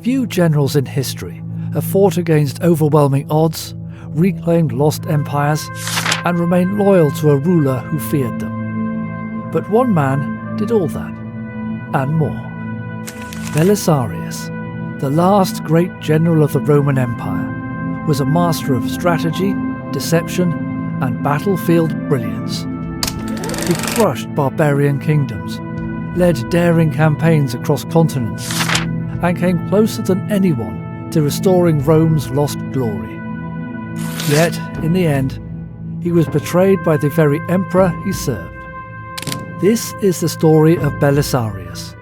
Few generals in history have fought against overwhelming odds, reclaimed lost empires, and remained loyal to a ruler who feared them. But one man did all that, and more. Belisarius, the last great general of the Roman Empire, was a master of strategy, deception, and battlefield brilliance. He crushed barbarian kingdoms, led daring campaigns across continents, and came closer than anyone to restoring Rome's lost glory. Yet, in the end, he was betrayed by the very emperor he served. This is the story of Belisarius,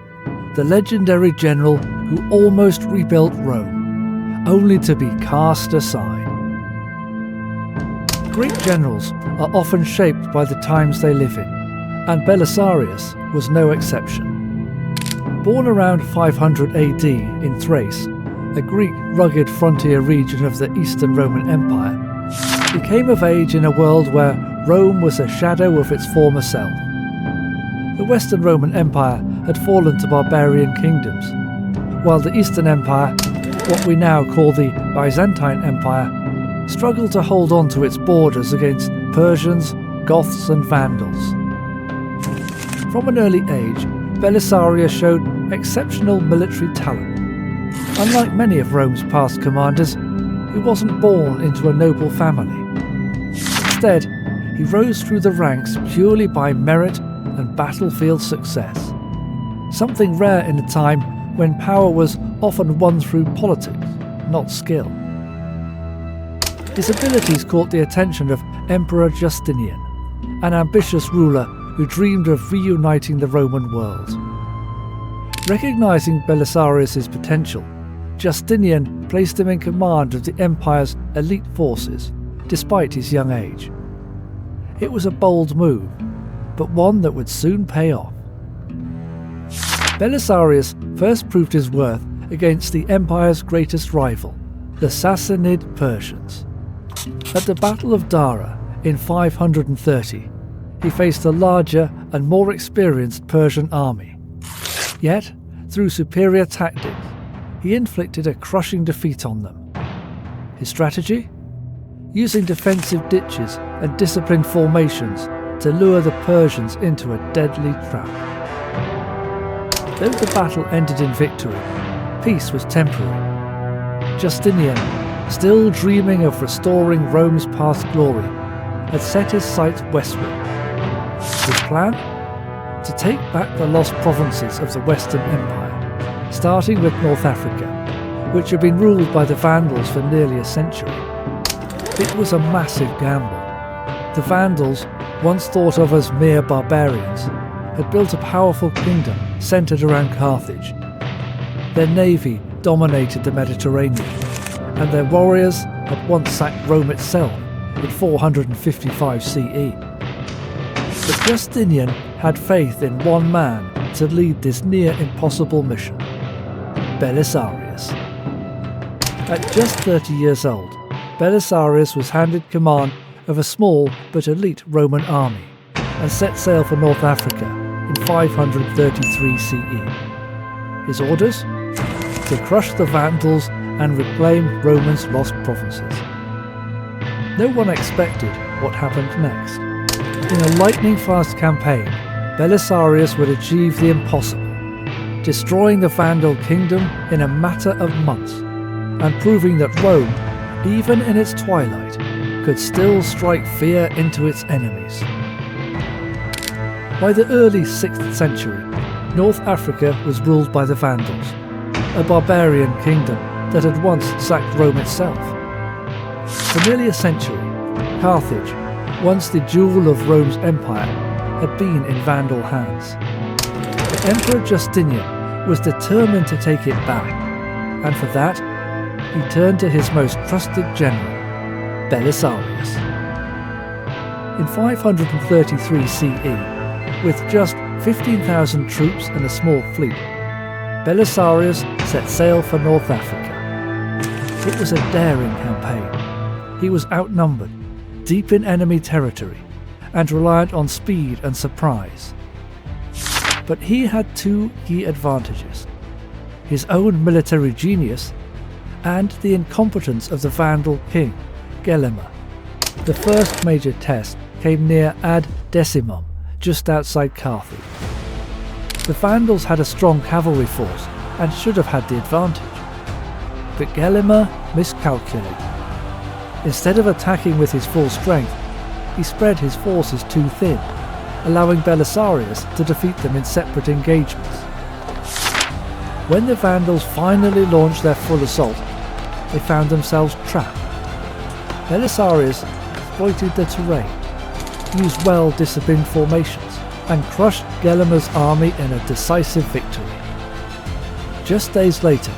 the legendary general who almost rebuilt Rome, only to be cast aside. Great generals are often shaped by the times they live in, and Belisarius was no exception. Born around 500 AD in Thrace, a Greek rugged frontier region of the Eastern Roman Empire, he came of age in a world where Rome was a shadow of its former self. The Western Roman Empire had fallen to barbarian kingdoms, while the Eastern Empire, what we now call the Byzantine Empire, struggled to hold on to its borders against Persians, Goths and Vandals. From an early age, Belisarius showed exceptional military talent. Unlike many of Rome's past commanders, he wasn't born into a noble family. Instead, he rose through the ranks purely by merit and battlefield success, something rare in a time when power was often won through politics, not skill. His abilities caught the attention of Emperor Justinian, an ambitious ruler who dreamed of reuniting the Roman world. Recognizing Belisarius' potential, Justinian placed him in command of the empire's elite forces, despite his young age. It was a bold move, but one that would soon pay off. Belisarius first proved his worth against the empire's greatest rival, the Sassanid Persians. At the Battle of Dara in 530, he faced a larger and more experienced Persian army. Yet, through superior tactics, he inflicted a crushing defeat on them. His strategy? Using defensive ditches and disciplined formations to lure the Persians into a deadly trap. Though the battle ended in victory, peace was temporary. Justinian, still dreaming of restoring Rome's past glory, had set his sights westward. His plan? To take back the lost provinces of the Western Empire, starting with North Africa, which had been ruled by the Vandals for nearly a century. It was a massive gamble. The Vandals, once thought of as mere barbarians, had built a powerful kingdom centred around Carthage. Their navy dominated the Mediterranean, and their warriors had once sacked Rome itself in 455 CE. But Justinian had faith in one man to lead this near-impossible mission: Belisarius. At just 30 years old, Belisarius was handed command of a small but elite Roman army and set sail for North Africa in 533 CE. His orders? To crush the Vandals and reclaim Rome's lost provinces. No one expected what happened next. In a lightning-fast campaign, Belisarius would achieve the impossible, destroying the Vandal kingdom in a matter of months, and proving that Rome, even in its twilight, could still strike fear into its enemies. By the early 6th century, North Africa was ruled by the Vandals, a barbarian kingdom that had once sacked Rome itself. For nearly a century, Carthage, once the jewel of Rome's empire, had been in Vandal hands. But Emperor Justinian was determined to take it back, and for that, he turned to his most trusted general, Belisarius. In 533 CE, with just 15,000 troops and a small fleet, Belisarius set sail for North Africa. It was a daring campaign. He was outnumbered, deep in enemy territory, and reliant on speed and surprise. But he had two key advantages. his own military genius, and the incompetence of the Vandal king, Gelimer. The first major test came near Ad Decimum, just outside Carthage. The Vandals had a strong cavalry force and should have had the advantage. But Gelimer miscalculated. Instead of attacking with his full strength, he spread his forces too thin, allowing Belisarius to defeat them in separate engagements. When the Vandals finally launched their full assault, they found themselves trapped. Belisarius exploited the terrain, used well-disciplined formations, and crushed Gelimer's army in a decisive victory. Just days later,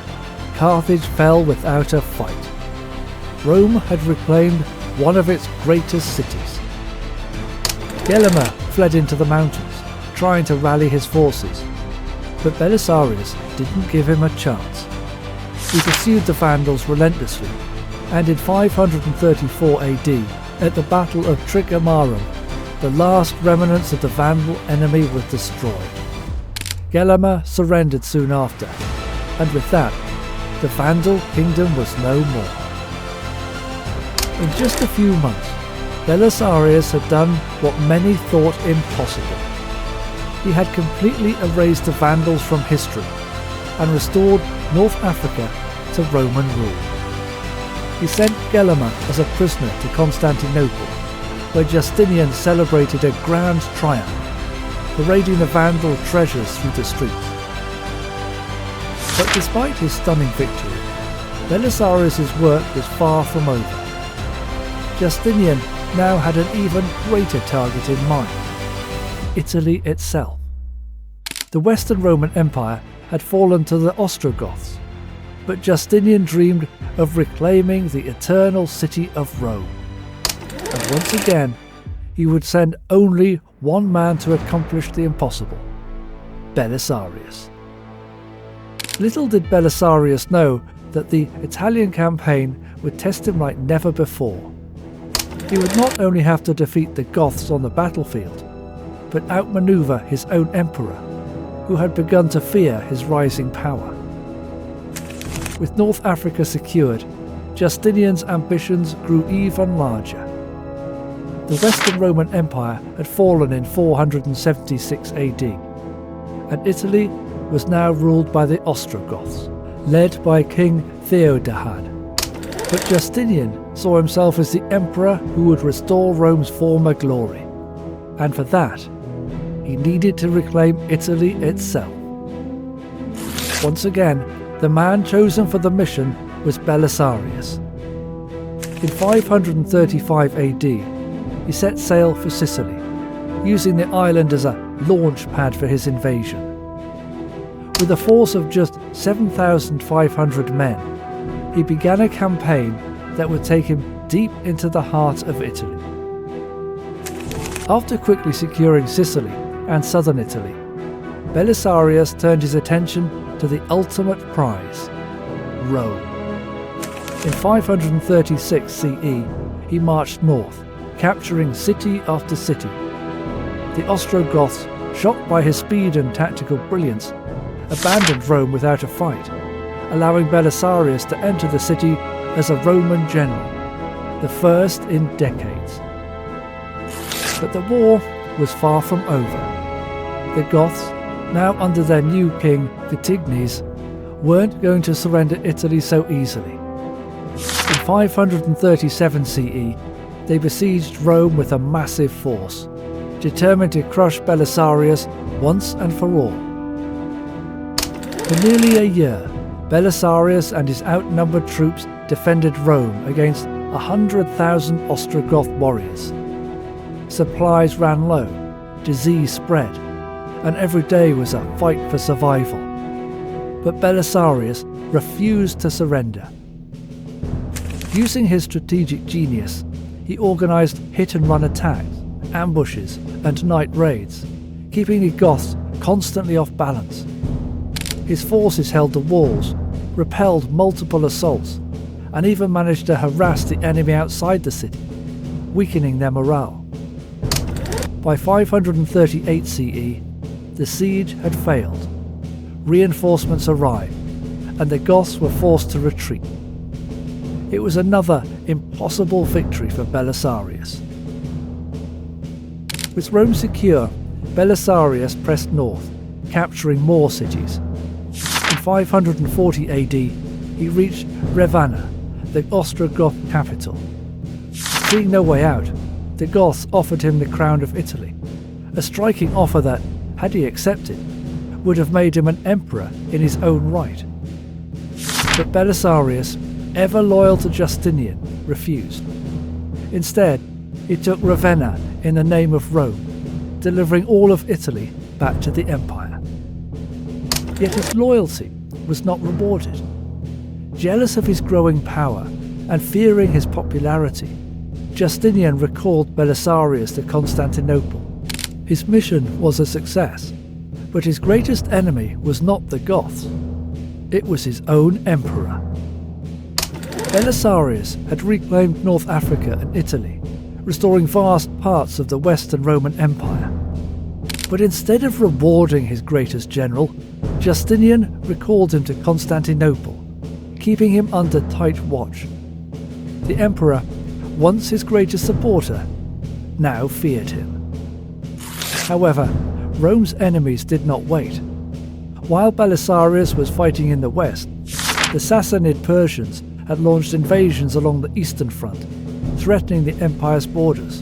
Carthage fell without a fight. Rome had reclaimed one of its greatest cities. Gelimer fled into the mountains, trying to rally his forces, but Belisarius didn't give him a chance. He pursued the Vandals relentlessly, and in 534 AD, at the Battle of Trigamarum, the last remnants of the Vandal enemy were destroyed. Gelimer surrendered soon after, and with that, the Vandal kingdom was no more. In just a few months, Belisarius had done what many thought impossible. He had completely erased the Vandals from history and restored North Africa to Roman rule. He sent Gelimer as a prisoner to Constantinople, where Justinian celebrated a grand triumph, parading the Vandal treasures through the streets. But despite his stunning victory, Belisarius' work was far from over. Justinian now had an even greater target in mind: Italy itself. The Western Roman Empire had fallen to the Ostrogoths, but Justinian dreamed of reclaiming the eternal city of Rome. And once again, he would send only one man to accomplish the impossible: Belisarius. Little did Belisarius know that the Italian campaign would test him like never before. He would not only have to defeat the Goths on the battlefield, but outmaneuver his own emperor, who had begun to fear his rising power. With North Africa secured, Justinian's ambitions grew even larger. The Western Roman Empire had fallen in 476 AD, and Italy was now ruled by the Ostrogoths, led by King Theodahad. But Justinian saw himself as the emperor who would restore Rome's former glory, and for that, he needed to reclaim Italy itself. Once again, the man chosen for the mission was Belisarius. In 535 AD, he set sail for Sicily, using the island as a launch pad for his invasion. With a force of just 7,500 men, he began a campaign that would take him deep into the heart of Italy. After quickly securing Sicily and southern Italy, Belisarius turned his attention to the ultimate prize: Rome. In 536 CE, he marched north, capturing city after city. The Ostrogoths, shocked by his speed and tactical brilliance, abandoned Rome without a fight, allowing Belisarius to enter the city as a Roman general, the first in decades. But the war was far from over. The Goths, now under their new king Vitignes, weren't going to surrender Italy so easily. In 537 CE, they besieged Rome with a massive force, determined to crush Belisarius once and for all. For nearly a year, Belisarius and his outnumbered troops defended Rome against 100,000 Ostrogoth warriors. Supplies ran low, disease spread, and every day was a fight for survival. But Belisarius refused to surrender. Using his strategic genius, he organized hit-and-run attacks, ambushes, and night raids, keeping the Goths constantly off balance. His forces held the walls, repelled multiple assaults, and even managed to harass the enemy outside the city, weakening their morale. By 538 CE, the siege had failed. Reinforcements arrived, and the Goths were forced to retreat. It was another impossible victory for Belisarius. With Rome secure, Belisarius pressed north, capturing more cities. In 540 AD, he reached Ravenna, the Ostrogoth capital. Seeing no way out, the Goths offered him the crown of Italy, a striking offer that, had he accepted, would have made him an emperor in his own right. But Belisarius, ever loyal to Justinian, refused. Instead, he took Ravenna in the name of Rome, delivering all of Italy back to the empire. Yet his loyalty was not rewarded. Jealous of his growing power and fearing his popularity, Justinian recalled Belisarius to Constantinople. His mission was a success, but his greatest enemy was not the Goths. It was his own emperor. Belisarius had reclaimed North Africa and Italy, restoring vast parts of the Western Roman Empire. But instead of rewarding his greatest general, Justinian recalled him to Constantinople, keeping him under tight watch. The emperor, once his greatest supporter, now feared him. However, Rome's enemies did not wait. While Belisarius was fighting in the west, the Sassanid Persians had launched invasions along the eastern front, threatening the empire's borders.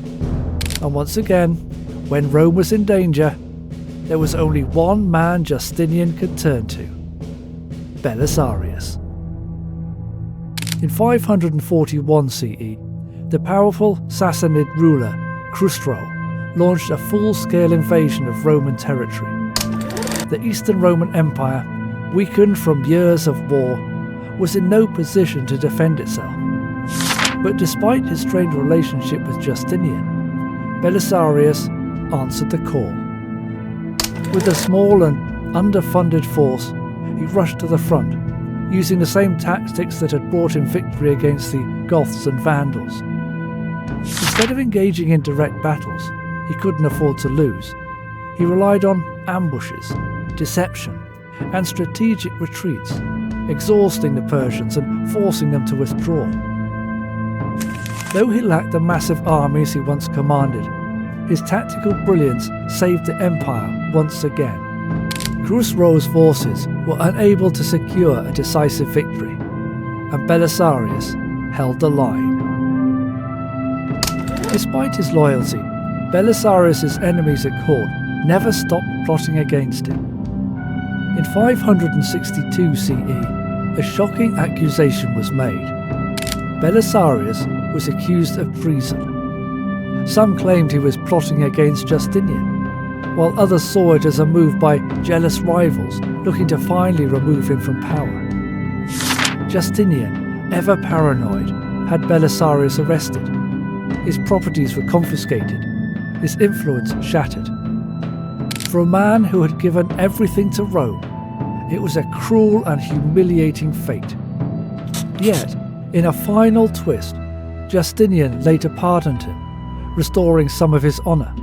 And once again, when Rome was in danger, there was only one man Justinian could turn to: Belisarius. In 541 CE, the powerful Sassanid ruler Khusro launched a full-scale invasion of Roman territory. The Eastern Roman Empire, weakened from years of war, was in no position to defend itself. But despite his strained relationship with Justinian, Belisarius answered the call. With a small and underfunded force, he rushed to the front, using the same tactics that had brought him victory against the Goths and Vandals. Instead of engaging in direct battles he couldn't afford to lose, he relied on ambushes, deception, and strategic retreats, exhausting the Persians and forcing them to withdraw. Though he lacked the massive armies he once commanded, his tactical brilliance saved the empire once again. Khusro's forces were unable to secure a decisive victory, and Belisarius held the line. Despite his loyalty, Belisarius' enemies at court never stopped plotting against him. In 562 CE, a shocking accusation was made. Belisarius was accused of treason. Some claimed he was plotting against Justinian, while others saw it as a move by jealous rivals looking to finally remove him from power. Justinian, ever paranoid, had Belisarius arrested. His properties were confiscated, his influence shattered. For a man who had given everything to Rome, it was a cruel and humiliating fate. Yet, in a final twist, Justinian later pardoned him, restoring some of his honour.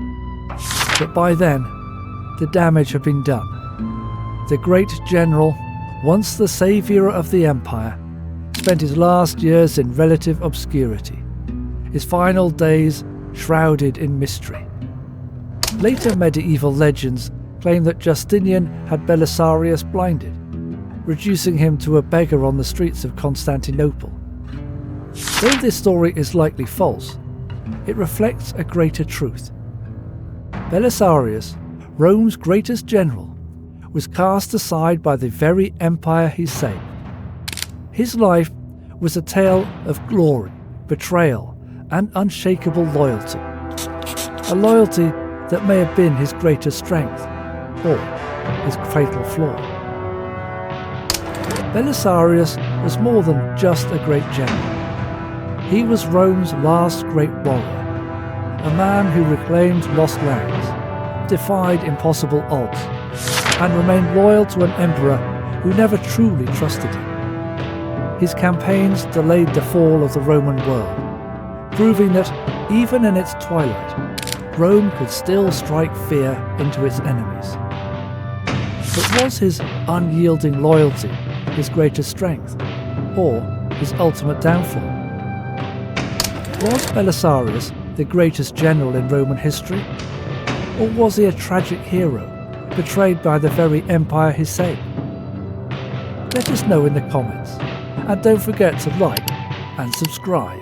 But by then, the damage had been done. The great general, once the saviour of the empire, spent his last years in relative obscurity, his final days shrouded in mystery. Later medieval legends claim that Justinian had Belisarius blinded, reducing him to a beggar on the streets of Constantinople. Though this story is likely false, it reflects a greater truth. Belisarius, Rome's greatest general, was cast aside by the very empire he saved. His life was a tale of glory, betrayal, and unshakable loyalty. A loyalty that may have been his greatest strength, or his fatal flaw. Belisarius was more than just a great general. He was Rome's last great warrior, a man who reclaimed lost lands, defied impossible odds, and remained loyal to an emperor who never truly trusted him. His campaigns delayed the fall of the Roman world, proving that, even in its twilight, Rome could still strike fear into its enemies. But was his unyielding loyalty his greatest strength, or his ultimate downfall? Was Belisarius the greatest general in Roman history? Or was he a tragic hero, betrayed by the very empire he saved? Let us know in the comments, and don't forget to like and subscribe.